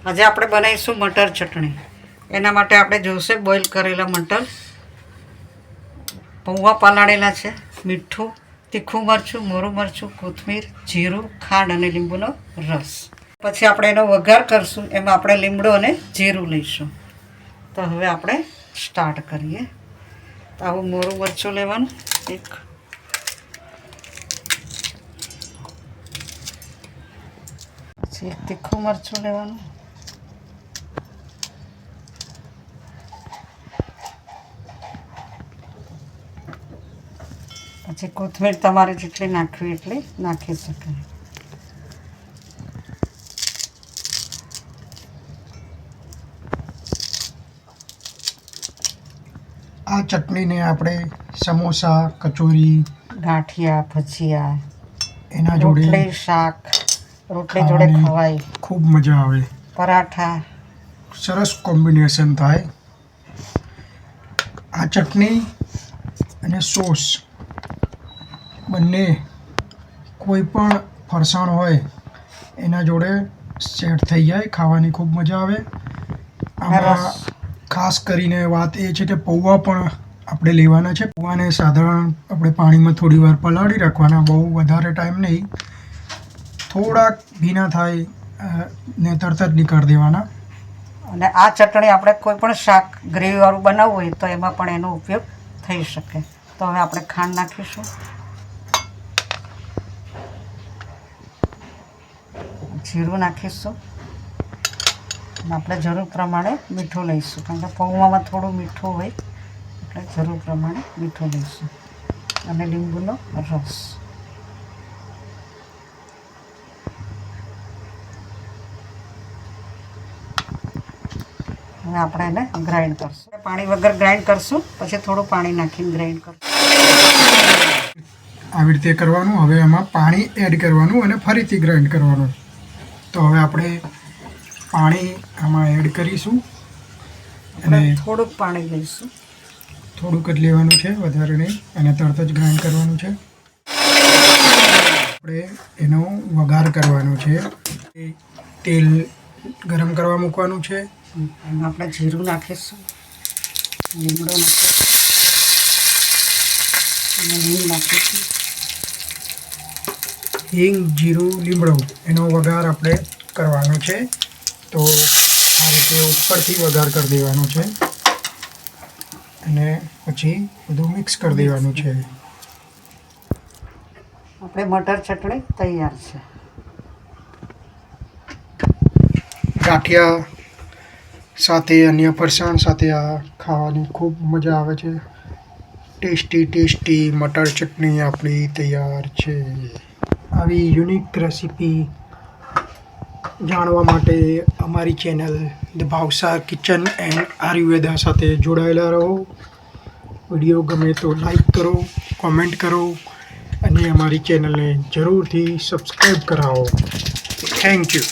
આજે આપણે બનાવીશું મટર ચટણી. એના માટે આપણે જોઈશે બોઇલ કરેલા મટર, પૌવા પલાળેલા છે, મીઠું, તીખું મરચું, મોરું મરચું, કોથમીર, જીરું, ખાંડ અને લીંબુનો રસ. પછી આપણે એનો વઘાર કરશું. એમાં આપણે લીમડો અને જીરું લઈશું. તો હવે આપણે સ્ટાર્ટ કરીએ. તો આવું મોરું મરચું લેવાનું એક, પછી એક તીખું મરચું લેવાનું, પછી કોથમીર તમારે જેટલી નાખવી એટલી નાખી શકાય. આ ચટણીને આપણે સમોસા, કચોરી, ગાંઠિયા, ભજીયા, એના જોડે રોટલી, શાક, રોટલી જોડે ખવાય, ખૂબ મજા આવે. પરાઠા, સરસ કોમ્બિનેશન થાય. આ ચટણી અને સોસ બંને કોઈ પણ ફરસાણ હોય એના જોડે સેટ થઈ જાય, ખાવાની ખૂબ મજા આવે. આમાં ખાસ કરીને વાત એ છે કે પૌવા પણ આપણે લેવાના છે. પૌવાને સાધારણ આપણે પાણીમાં થોડી વાર પલાળી રાખવાના, બહુ વધારે ટાઈમ નહીં. થોડાક ભીના થાય ને તરત જ નીકાળી દેવાના. અને આ ચટણી આપણે કોઈ પણ શાક ગ્રેવીવાળું બનાવવું હોય તો એમાં પણ એનો ઉપયોગ થઈ શકે. તો હવે આપણે ખાંડ નાખીશું, જીરું નાખીશું અને આપણે જરૂર પ્રમાણે મીઠું લઈશું, કારણ કે પૌવામાં થોડું મીઠું હોય એટલે જરૂર પ્રમાણે મીઠું લઈશું અને લીંબુનો રસ. હવે આપણે એને ગ્રાઇન્ડ કરશું. પાણી વગર ગ્રાઇન્ડ કરશું, પછી થોડું પાણી નાખીને ગ્રાઇન્ડ કરશું. આવી રીતે કરવાનું. હવે એમાં પાણી એડ કરવાનું અને ફરીથી ગ્રાઇન્ડ કરવાનું. તો હવે આપણે પાણી આમાં એડ કરીશું અને થોડુંક પાણી લઈશું, થોડુંક જ લેવાનું છે, વધારે નહીં, અને તરત જ ગ્રાઇન્ડ કરવાનું છે. આપણે એનો વઘાર કરવાનો છે. તેલ ગરમ કરવા મૂકવાનું છે. એમાં આપણે જીરું નાખીશું, લીમડો નાખીશું અને હિંગ નાખીશું. હિંગ, જીરું, લીમડો એનો વઘાર આપણે કરવાનો છે. તો આ રીતે ઉપરથી વઘાર કરી દેવાનો છે અને પછી બધું મિક્સ કરી દેવાનું છે. આપણે મટર ચટણી તૈયાર છે. ગાંઠિયા સાથે, અન્ય ફરસાણ સાથે આ ખાવાની ખૂબ મજા આવે છે. ટેસ્ટી મટર ચટણી આપણી તૈયાર છે. આવી યુનિક રેસીપી જાણવા માટે અમારી channel the Bhavsar kitchen and Ayurveda સાથે જોડાયેલા રહો. વિડીયો ગમે તો લાઈક કરો, કોમેન્ટ કરો અને અમારી ચેનલને જરૂરથી સબસ્ક્રાઈબ કરાવો. Thank you.